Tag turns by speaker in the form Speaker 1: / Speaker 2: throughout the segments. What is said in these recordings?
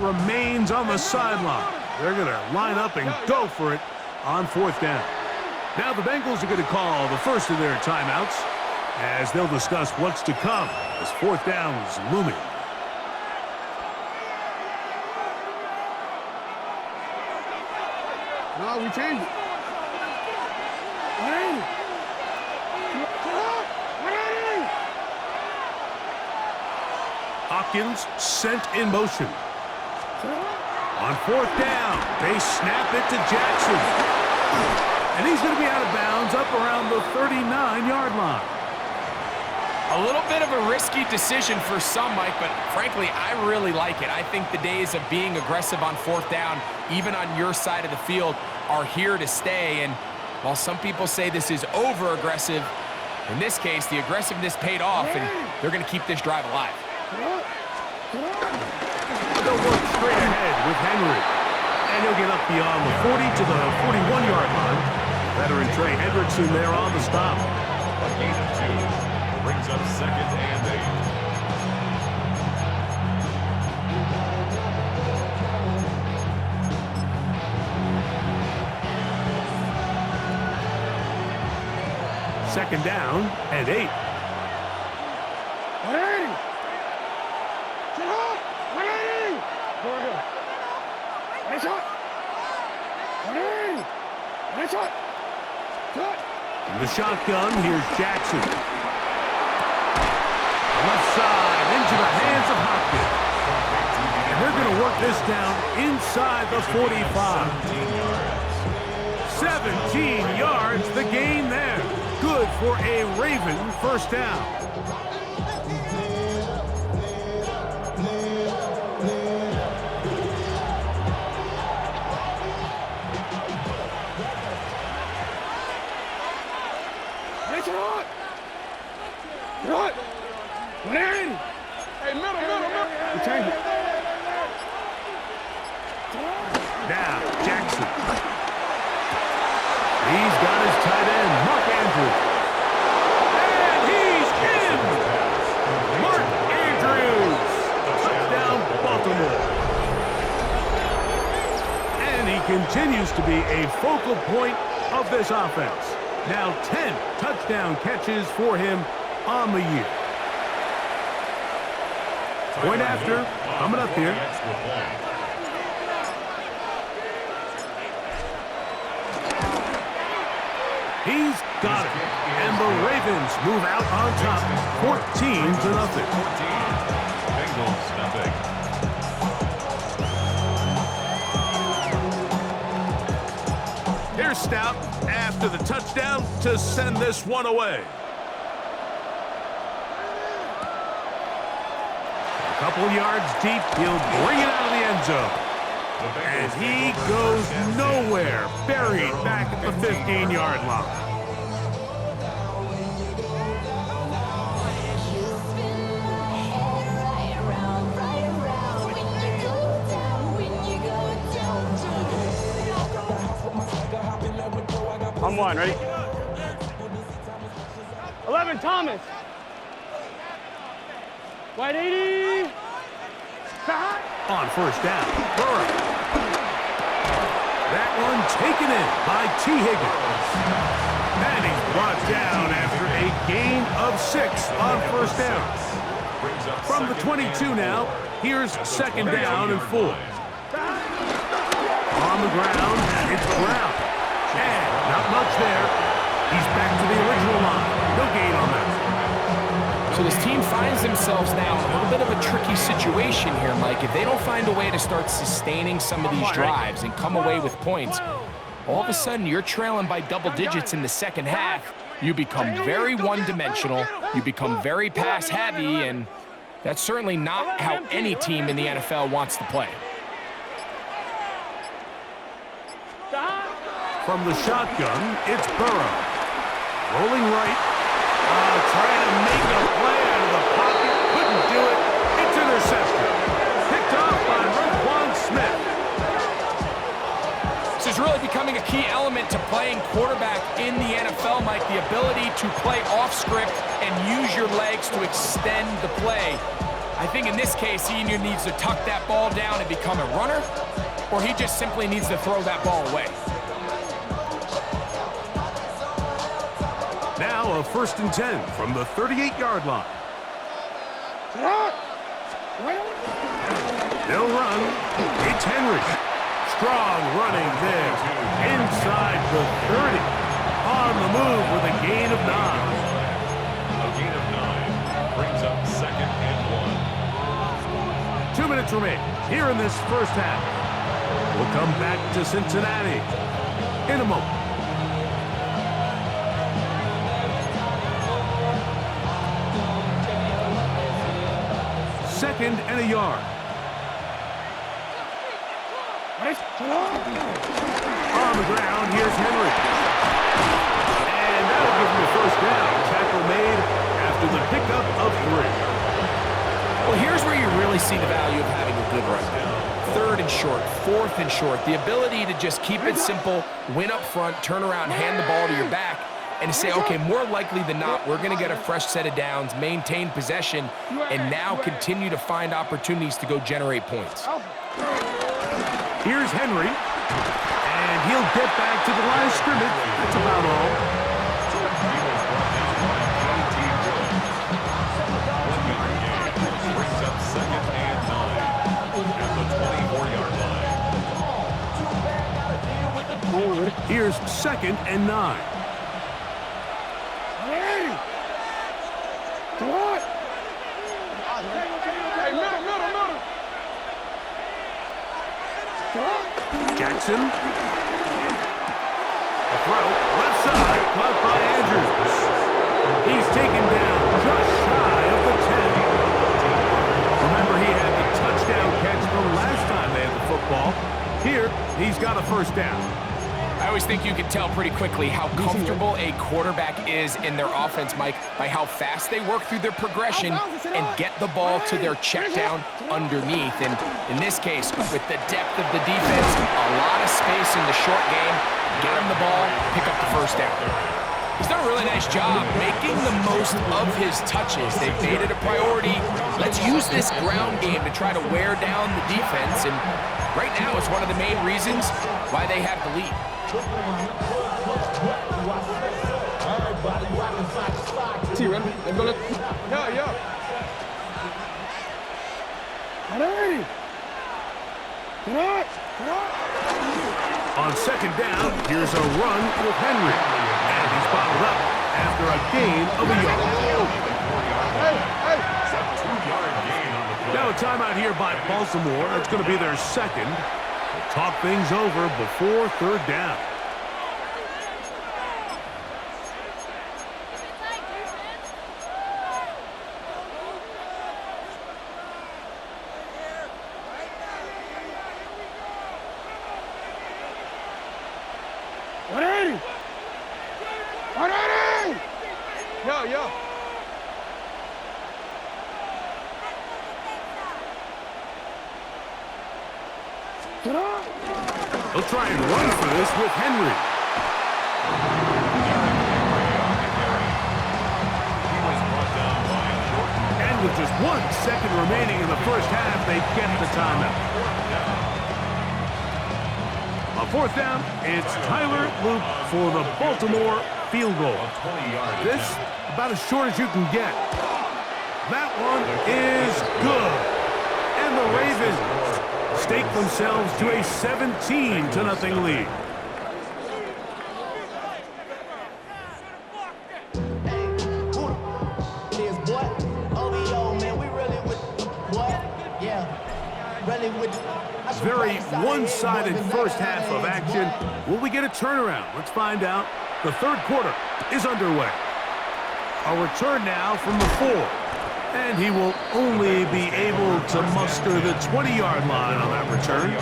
Speaker 1: remains on the sideline. They're going to line up and go for it on 4th down. Now the Bengals are going to call the first of their timeouts as they'll discuss what's to come as 4th down is looming.
Speaker 2: No, we changed it.
Speaker 1: Hopkins sent in motion. On 4th down, they snap it to Jackson. And he's going to be out of bounds up around the 39-yard line.
Speaker 3: A little bit of a risky decision for some, Mike, but frankly, I really like it. I think the days of being aggressive on 4th down, even on your side of the field, are here to stay. And while some people say this is over-aggressive, in this case, the aggressiveness paid off, and they're going to keep this drive alive.
Speaker 1: They'll work straight ahead with Henry. And he'll get up beyond the 40 to the 41-yard line. Veteran Trey Hendrickson there on the stop.
Speaker 4: A gain of 2 brings up 2nd and
Speaker 1: 8. 2nd down and 8. In the shotgun, here's Jackson. Left side into the hands of Hopkins. And they're going to work this down inside the 45. 17 yards, the gain there. Good for a Raven 1st down.
Speaker 2: Hey, middle. We change it.
Speaker 1: Now, Jackson. He's got his tight end, Mark Andrews. And he's in! Mark Andrews! Touchdown, Baltimore. And he continues to be a focal point of this offense. Now 10 touchdown catches for him on the year. Point after, coming up here. He's got it. And the Ravens move out on top, 14-0.
Speaker 4: Bengals, nothing.
Speaker 1: Here's Stout after the touchdown to send this one away. A couple yards deep, he'll bring it out of the end zone. And he goes nowhere, buried back at the 15-yard line.
Speaker 2: I'm one, ready? 11, Thomas. Wide 80.
Speaker 1: On 1st down, Burrow. That one taken in by T. Higgins. And he's brought down after a gain of 6 on 1st down. From the 22 now, here's 2nd down and 4. On the ground, it's Brown. And not much there. He's back to the original line. No gain on that.
Speaker 3: So this team finds themselves now in a little bit of a tricky situation here, Mike. If they don't find a way to start sustaining some of these drives and come away with points, all of a sudden you're trailing by double digits in the 2nd half. You become very one-dimensional. You become very pass-heavy, and that's certainly not how any team in the NFL wants to play.
Speaker 1: From the shotgun, it's Burrow. Rolling right. Trying to make a play out of the pocket. Couldn't do it. It's intercepted. Picked off by Roquan Smith.
Speaker 3: This is really becoming a key element to playing quarterback in the NFL, Mike. The ability to play off script and use your legs to extend the play. I think in this case, he either needs to tuck that ball down and become a runner, or he just simply needs to throw that ball away.
Speaker 1: Now a 1st and 10 from the 38-yard line. They'll run. It's Henry. Strong running there. Inside the 30. On the move with a gain of 9.
Speaker 4: A gain of 9 brings up 2nd and 1.
Speaker 1: 2 minutes remain here in this first half. We'll come back to Cincinnati in a moment. Second and a yard. On the ground, here's Henry. And that'll give him a 1st down. Tackle made after the pickup of 3.
Speaker 3: Well, here's where you really see the value of having a good run. 3rd and short, 4th and short. The ability to just keep it simple, win up front, turn around, hand the ball to your back, and say, okay, more likely than not, we're going to get a fresh set of downs, maintain possession, and now continue to find opportunities to go generate points.
Speaker 1: Here's Henry, and he'll get back to the line of scrimmage. That's about all.
Speaker 4: Brings up 2nd and 9 at the 24-yard line.
Speaker 1: Here's 2nd and 9. Jackson. A throw, left side, caught by Andrews. He's taken down just shy of the 10. Remember, he had the touchdown catch the last time they had the football. Here, he's got a 1st down.
Speaker 3: I always think you can tell pretty quickly how comfortable a quarterback is in their offense, Mike, by how fast they work through their progression and get the ball to their check down underneath. And in this case, with the depth of the defense, a lot of space in the short game, get him the ball, pick up the 1st down. He's done a really nice job making the most of his touches. They've made it a priority. Let's use this ground game to try to wear down the defense. And right now, it's one of the main reasons why they have the lead.
Speaker 2: See, run. They're gonna. Yeah. Alrighty.
Speaker 1: On 2nd down, here's a run with Henry. And he's bottled up after a gain of a yard.
Speaker 4: It's a 2-yard gain on the play.
Speaker 1: Now a timeout here by Baltimore. That's going to be their 2nd. They'll talk things over before 3rd down.
Speaker 2: Yeah.
Speaker 1: He'll try and run for this with Henry. And with just 1 second remaining in the first half, they get the timeout. On 4th down, it's Tyler Loop for the Baltimore field goal. This, about as short as you can get. That one is good. And the Ravens stake themselves to a 17-0 lead. Very one-sided first half of action. Will we get a turnaround? Let's find out. The 3rd quarter is underway. A return now from the 4. And he will only be able to muster the 20-yard line on that return.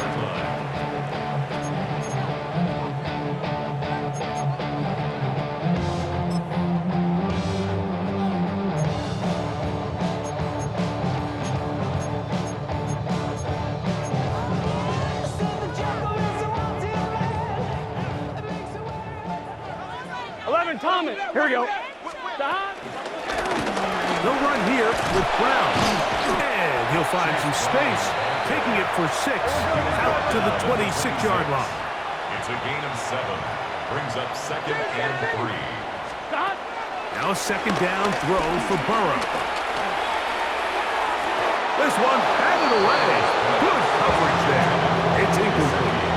Speaker 2: Here we go.
Speaker 1: They'll run here with Brown. And He'll find some space, taking it for 6, out to the 26-yard line.
Speaker 4: It's a gain of 7. Brings up 2nd and 3.
Speaker 1: Now a 2nd down throw for Burrow. This one batted away. Good coverage there. It's incomplete.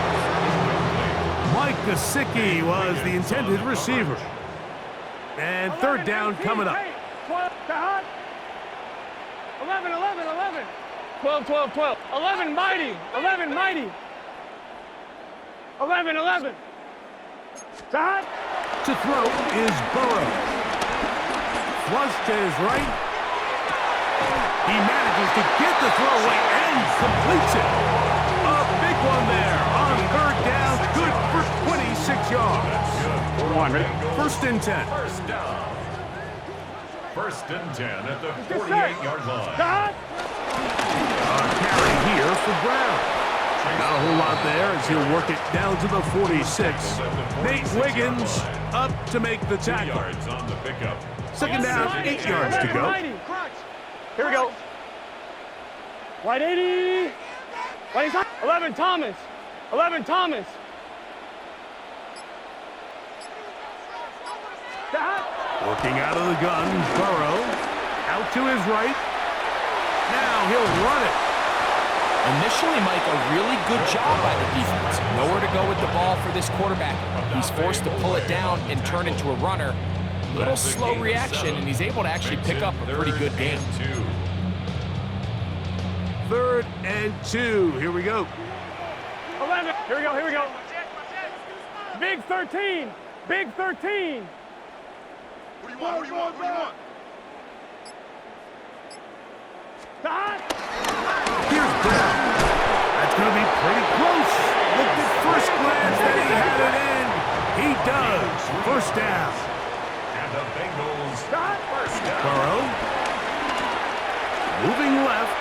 Speaker 1: Mike Gesicki was the intended receiver. And 3rd down coming up.
Speaker 2: 11, 11, 11. 12, 12, 12. 11, mighty. 11, mighty. 11, 11. Shot.
Speaker 1: To throw is Burrow. Flush to his right. He manages to get the throw away and completes it. A big one there on 3rd down. Good for 26 yards.
Speaker 2: Come on, ready?
Speaker 1: 1st and 10.
Speaker 4: First down. 1st and 10 at the 48-yard line.
Speaker 2: Shot.
Speaker 1: A carry here for Brown. Not a whole lot there as he'll work it down to the 46. Nate Wiggins up to make the
Speaker 4: 2
Speaker 1: tackle.
Speaker 4: yards on the pickup.
Speaker 1: 2nd down, 8 yards to go.
Speaker 2: Here we go. White 80. White 11, Thomas. 11, Thomas.
Speaker 1: Working out of the gun, Burrow. Out to his right. Now he'll run it.
Speaker 3: Initially, Mike, a really good job by the defense. Nowhere to go with the ball for this quarterback. He's forced to pull it down and turn into a runner. Little slow reaction, and he's able to actually pick up a pretty good game.
Speaker 1: 3rd and 2. Here we go.
Speaker 2: 11. Here we go, here we go. Big 13. Big 13.
Speaker 5: What do you want? What do you want? What do you want?
Speaker 2: Shot.
Speaker 1: Here's Brown. That's going to be pretty close. Looked at first glance that he had it in. He does. 1st down.
Speaker 4: And the Bengals first down.
Speaker 1: Burrow. Moving left.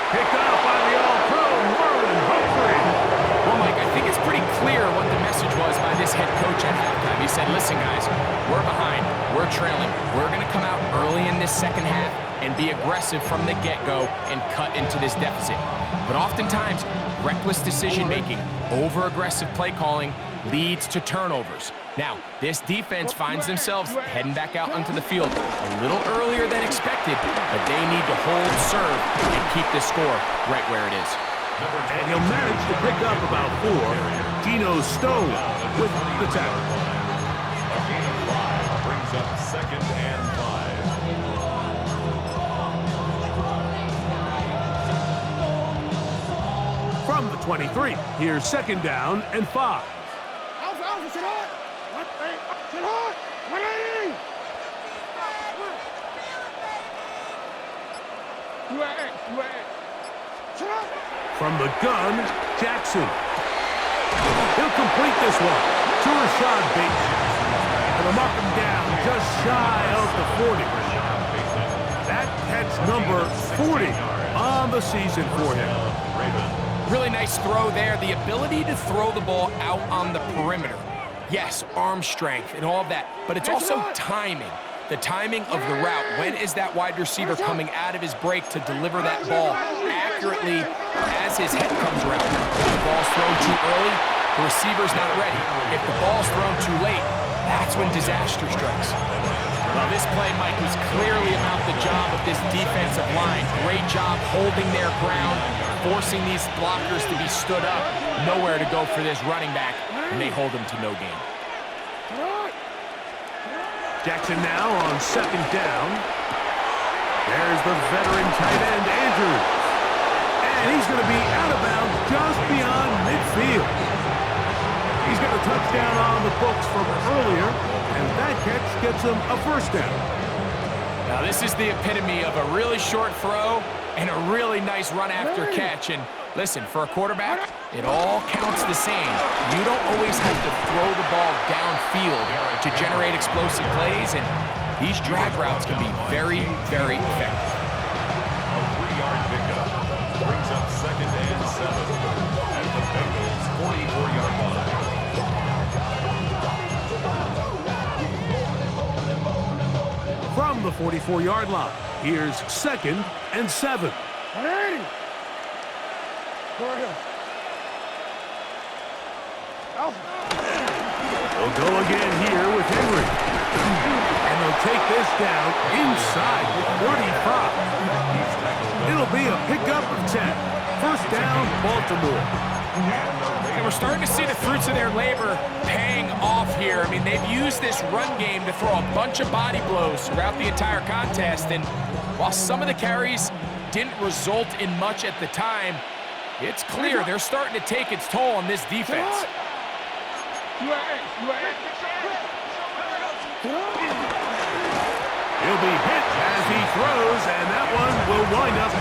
Speaker 1: Picked up by the all-pro Marlon Humphrey.
Speaker 3: Well, Mike, I think it's pretty clear what the message was by this head coach at halftime. He said, listen, guys, we're behind. We're trailing. We're going to come out early in this 2nd half and be aggressive from the get-go and cut into this deficit. But oftentimes, reckless decision-making, over-aggressive play calling leads to turnovers. Now, this defense finds themselves heading back out onto the field a little earlier than expected, but they need to hold serve and keep this score right where it is.
Speaker 1: And he'll manage to pick up about 4. Geno Stone with the tackle.
Speaker 4: A gain of 5 brings up 2nd and 5.
Speaker 1: From the 23, here's 2nd down and 5.
Speaker 2: Alpha, sit hard. What? Hey, sit hard. 180. You are X. You are X. Sit up.
Speaker 1: From the gun, Jackson. He'll complete this one to Rashad Bateman. And they'll mark him down just shy of the 40. That catch number 40 on the season for him.
Speaker 3: Really nice throw there. The ability to throw the ball out on the perimeter. Yes, arm strength and all of that, but it's also timing. The timing of the route. When is that wide receiver coming out of his break to deliver that ball accurately as his head comes around? If the ball's thrown too early, the receiver's not ready. If the ball's thrown too late, that's when disaster strikes. Well, this play, Mike, was clearly about the job of this defensive line. Great job holding their ground, forcing these blockers to be stood up. Nowhere to go for this running back, and they hold him to no gain.
Speaker 1: Jackson now on 2nd down. There's the veteran tight end, Andrews. And he's going to be out of bounds just beyond midfield. He's got a touchdown on the books from earlier, and that catch gets him a 1st down.
Speaker 3: Now, this is the epitome of a really short throw and a really nice run after catch. And listen, for a quarterback, it all counts the same. You don't always have to throw the ball downfield to generate explosive plays, and these drag routes can be very, very effective.
Speaker 4: A 3-yard pickup brings up 2nd and 7 at the Bengals' 44-yard line.
Speaker 1: From 44-yard line. Here's 2nd and 7.
Speaker 2: 180.
Speaker 1: They'll go again here with Henry. And they'll take this down inside the 35. It'll be a pickup of 10. First down, Baltimore.
Speaker 3: And we're starting to see the fruits of their labor paying off here. I mean, they've used this run game to throw a bunch of body blows throughout the entire contest. And while some of the carries didn't result in much at the time, it's clear they're starting to take its toll on this defense.
Speaker 1: He'll be hit as he throws, and that one will wind up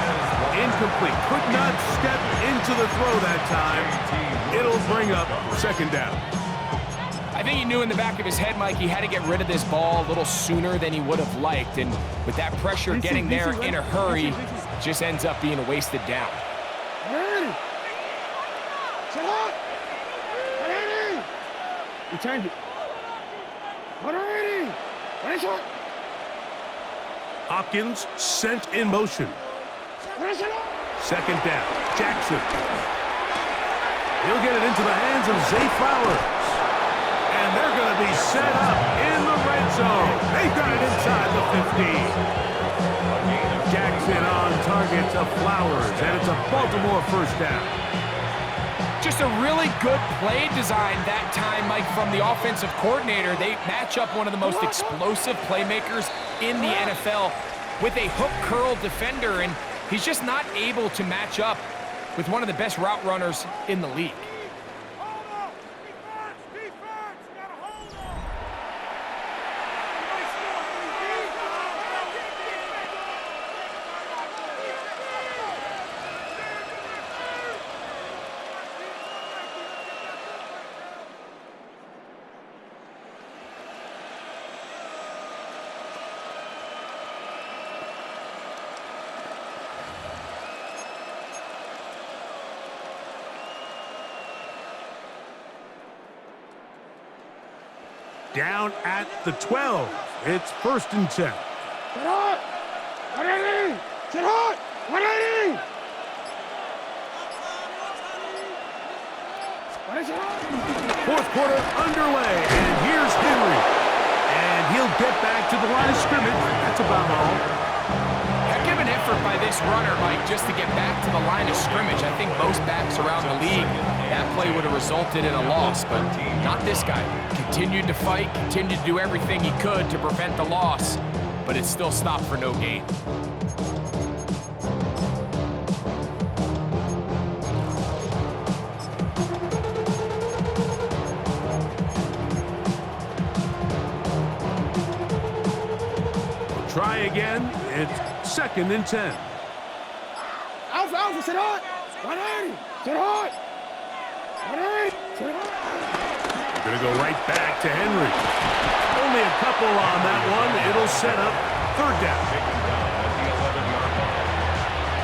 Speaker 1: incomplete. Could not step into the throw that time. It'll bring up 2nd down.
Speaker 3: I think he knew in the back of his head, Mike, he had to get rid of this ball a little sooner than he would have liked. And with that pressure getting there in a hurry, it just ends up being a wasted down.
Speaker 2: He turned it. 180.
Speaker 1: Hopkins sent in motion. 2nd down. Jackson. He'll get it into the hands of Zay Flowers. And they're going to be set up in the red zone. They've got it inside the 15. Jackson on target to Flowers, and it's a Baltimore first down.
Speaker 3: Just a really good play design that time, Mike, from the offensive coordinator. They match up one of the most explosive playmakers in the NFL with a hook curl defender, and he's just not able to match up with one of the best route runners in the league.
Speaker 1: Down at the 12. It's 1st and 10.
Speaker 2: Sit hot. 180. Sit hot. 180.
Speaker 1: Fourth quarter underway, and here's Henry. And he'll get back to the line of scrimmage. That's about all.
Speaker 3: Heck of an effort by this runner, Mike, just to get back to the line of scrimmage. I think most backs around the league, that play would have resulted in a loss, but not this guy. Continued to fight, continued to do everything he could to prevent the loss, but it still stopped for no gain.
Speaker 1: Try again. It's 2nd and 10.
Speaker 2: Alpha, sit hot. 180. Sit hot. 180. Sit hot.
Speaker 1: Going to go right back to Henry. Only a couple on that one. It'll set up 3rd down.
Speaker 4: Taken down at the 11-yard line.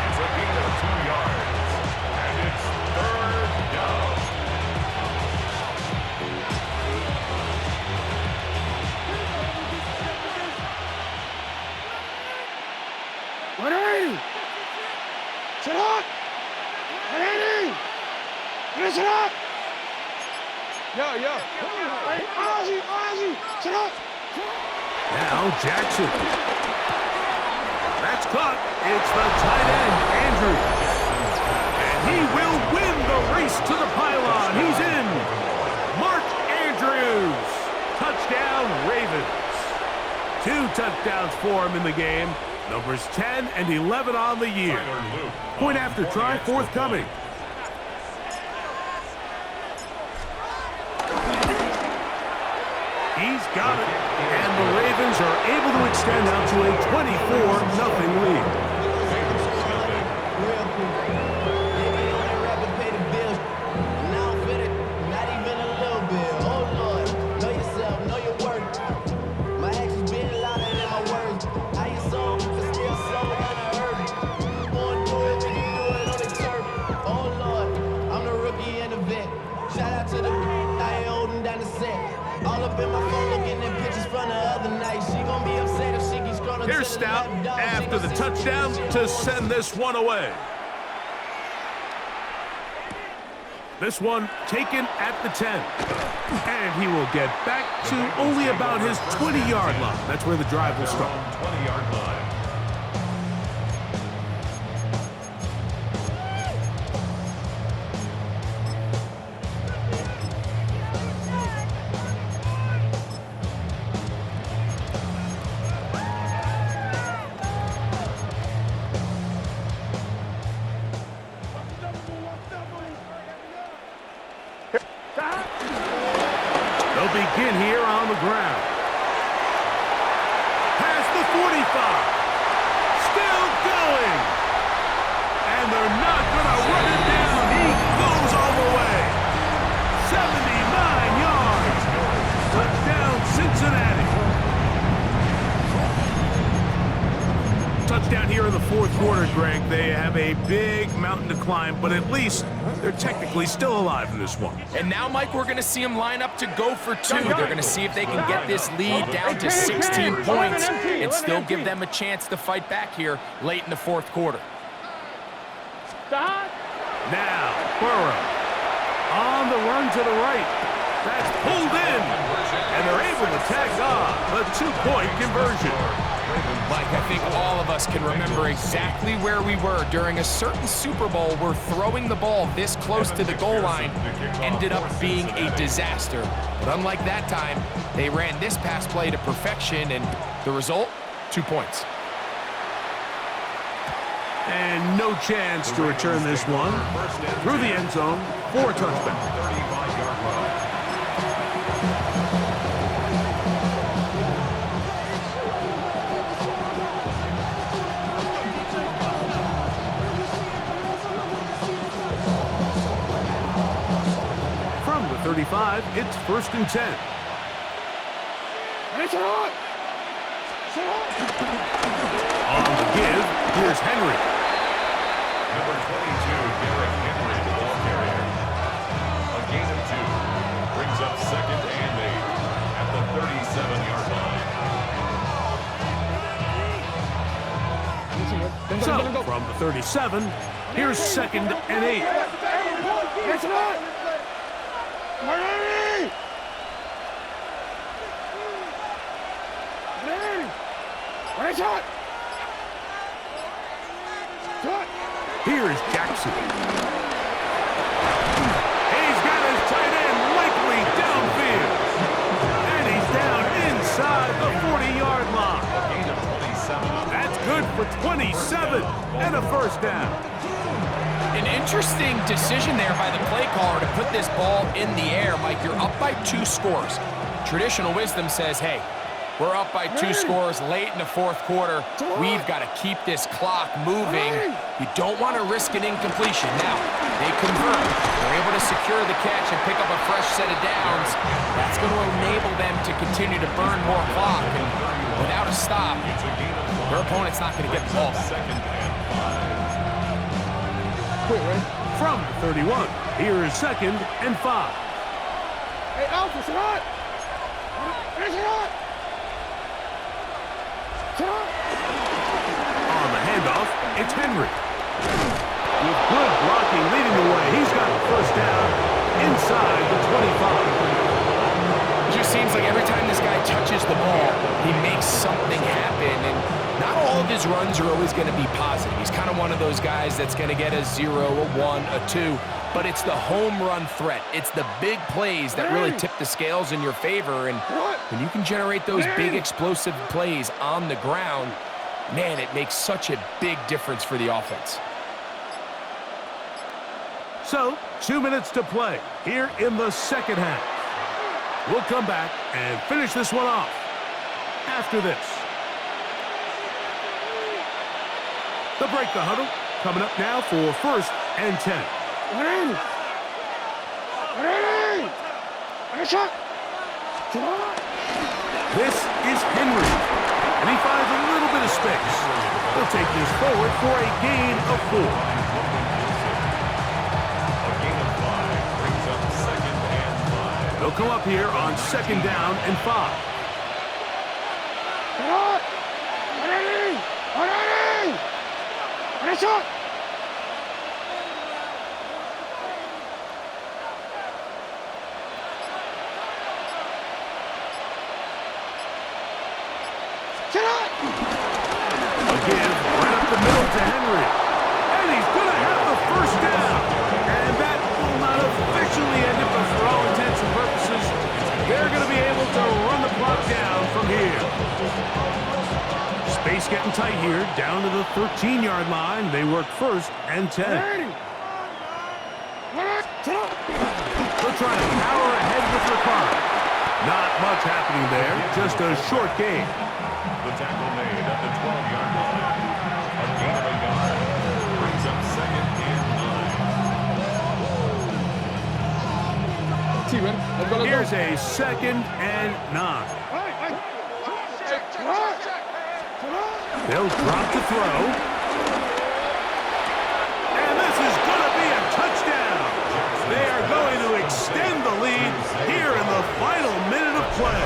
Speaker 4: It's a gain of 2 yards. And it's 3rd down.
Speaker 2: Sit hot. 180. Sit hot. Yo. Ozzy. Sit hot.
Speaker 1: Now Jackson. That's caught. It's the tight end, Andrews. And he will win the race to the pylon. He's in. Mark Andrews. Touchdown, Ravens. 2 touchdowns for him in the game. Numbers 10 and 11 on the year. Point after try forthcoming. He's got it. And the Ravens are able to extend out to a 24-0 lead.
Speaker 6: All up in my phone looking at pictures from the other night. She gon' be upset if she keeps scrolling
Speaker 1: Here's Stout after the touchdown to send this one away. This one taken at the 10. And he will get back to only about his 20-yard line. That's where the drive will start.
Speaker 4: 20-yard line.
Speaker 1: They'll begin here on the ground. Past the 45. Still going. And they're not going to run it down. He goes all the way. 79 yards. Touchdown, Cincinnati. Touchdown here in the fourth quarter, Greg. They have a big mountain to climb, but at least they're technically still alive in this one.
Speaker 3: And now, Mike, we're going to see them line up to go for two. They're going to see if they can get this lead down to 16 points and still give them a chance to fight back here late in the fourth quarter.
Speaker 1: Now, Burrow on the run to the right. That's pulled in, and they're able to tag on the two-point conversion.
Speaker 3: Mike, I think all of us can remember exactly where we were during a certain Super Bowl where throwing the ball this close to the goal line ended up being a disaster. But unlike that time, they ran this pass play to perfection, and the result, 2 points.
Speaker 1: And no chance to return this one through the end zone for a touchback. From the 35, it's 1st and 10. On the give, here's Henry.
Speaker 4: Number 22, Derrick Henry, the ball carrier. A gain of 2. Brings up 2nd and 8 at the 37-yard line.
Speaker 1: So, from the 37, here's 2nd and 8. Here's Jackson. He's got his tight end likely downfield. And he's down inside the 40-yard line.
Speaker 4: A gain of 27.
Speaker 1: That's good for 27 and a first down.
Speaker 3: An interesting decision there by the play caller to put this ball in the air. Mike, you're up by 2 scores. Traditional wisdom says, hey, we're up by 2 scores late in the fourth quarter. We've got to keep this clock moving. You don't want to risk an incompletion. Now, they convert. They're able to secure the catch and pick up a fresh set of downs. That's going to enable them to continue to burn more clock. And without a stop, their opponent's not going to get the ball back.
Speaker 1: From the 31, here is 2nd and 5.
Speaker 2: Hey, Alpha, sit on!
Speaker 1: On the handoff, it's Henry. With good blocking leading the way, he's got the first down inside the 25.
Speaker 3: It just seems like every time this guy touches the ball, he makes something happen. And not all of his runs are always going to be positive. He's kind of one of those guys that's going to get a 0, a 1, a 2. But it's the home run threat. It's the big plays that really tip the scales in your favor. And when you can generate those big explosive plays on the ground, man, it makes such a big difference for the offense.
Speaker 1: So, 2 minutes to play here in the second half. We'll come back and finish this one off after this. The break the huddle coming up now for 1st and 10. This is Henry, and he finds a little bit of space. He'll take this forward for a gain of 4.
Speaker 4: A gain of 5 brings up 2nd and 5.
Speaker 1: They'll come up here on 2nd down and 5.
Speaker 2: Finish up. Shut up.
Speaker 1: Again, right up the middle to Henry. And he's going to have the first down. And that will not officially end it, but for all intents and purposes, they're going to be able to run the clock down from here. Space getting tight here, down to the 13-yard line. They work first and 10. They'll try to power ahead with the clock. Not much happening there, just a short game.
Speaker 4: The tackle made at the 12-yard line. A gain of a yard. Brings up second and 9.
Speaker 1: Here's a second and 9. They'll drop to throw. And this is going to be a touchdown. They are going to extend the lead here in the final minute of play.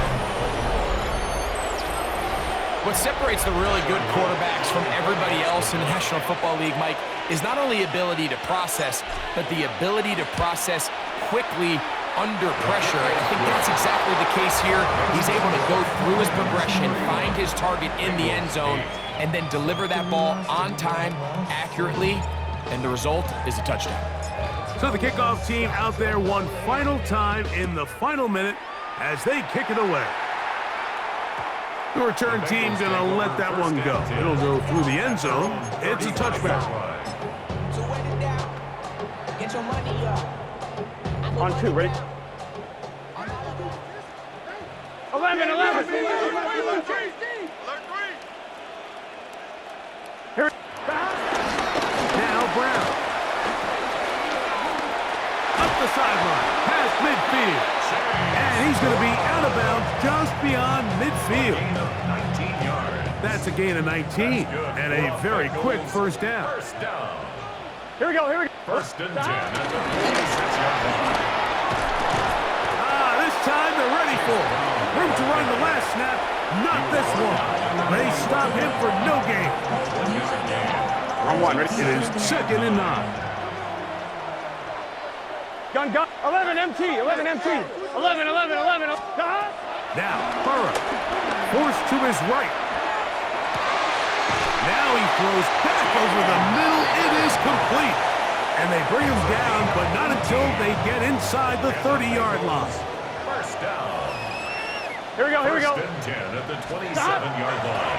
Speaker 3: What separates the really good quarterbacks from everybody else in the National Football League, Mike, is not only ability to process, but the ability to process quickly under pressure. And I think that's exactly the case here. He's able to go through his progression, find his target in the end zone, and then deliver that ball on time, accurately, and the result is a touchdown.
Speaker 1: So the kickoff team out there one final time in the final minute as they kick it away. The return team going to let that one go. It'll go through the end zone. It's a touchback.
Speaker 6: So wet it down. Get your money up.
Speaker 2: On 2, ready? 11. Here.
Speaker 1: Now Brown. Up the sideline. Past midfield. And he's going to be out of bounds just beyond midfield.
Speaker 4: Gain of 19 yards.
Speaker 1: That's a gain of 19. And a very quick first down.
Speaker 4: First down.
Speaker 2: Here we go.
Speaker 4: First and 10 at the 46-yard line.
Speaker 1: This time they're ready for it. Room to run the last snap. Not this one. They stop him for no gain.
Speaker 2: On 1, ready?
Speaker 1: It is second and 9.
Speaker 2: Gun. 11 MT. 11.
Speaker 1: Now, Burrow, forced to his right. Now he throws back over the middle. It is complete. And they bring him down, but not until they get inside the 30-yard line.
Speaker 4: First down.
Speaker 2: Here we go.
Speaker 4: First and 10 at the 27-yard line.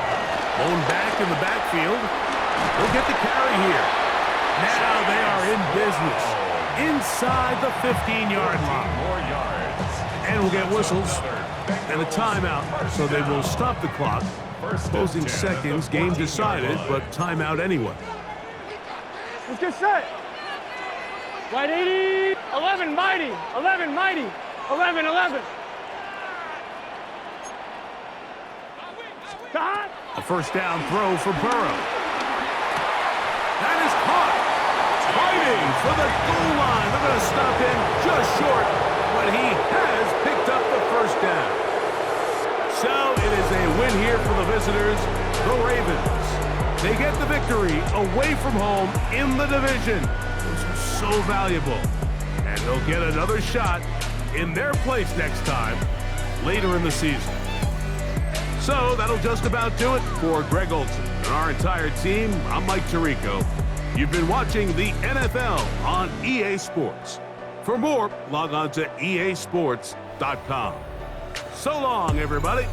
Speaker 1: Blown back in the backfield. They'll get the carry here. Now they are in business. Inside the 15-yard line.
Speaker 4: More yards.
Speaker 1: And we'll get whistles and a timeout, so they will stop the clock. Closing seconds, game decided, but timeout anyway.
Speaker 2: Let's get set. Right 80. 11 mighty. 11.
Speaker 1: A first down throw for Burrow. That is caught. Fighting for the goal line. They're going to stop him just short, but he has picked up the first down. So it is a win here for the visitors, the Ravens. They get the victory away from home in the division. Those are so valuable. And they'll get another shot in their place next time, later in the season. So that'll just about do it for Greg Olson and our entire team. I'm Mike Tirico. You've been watching the NFL on EA Sports. For more, log on to easports.com. So long, everybody.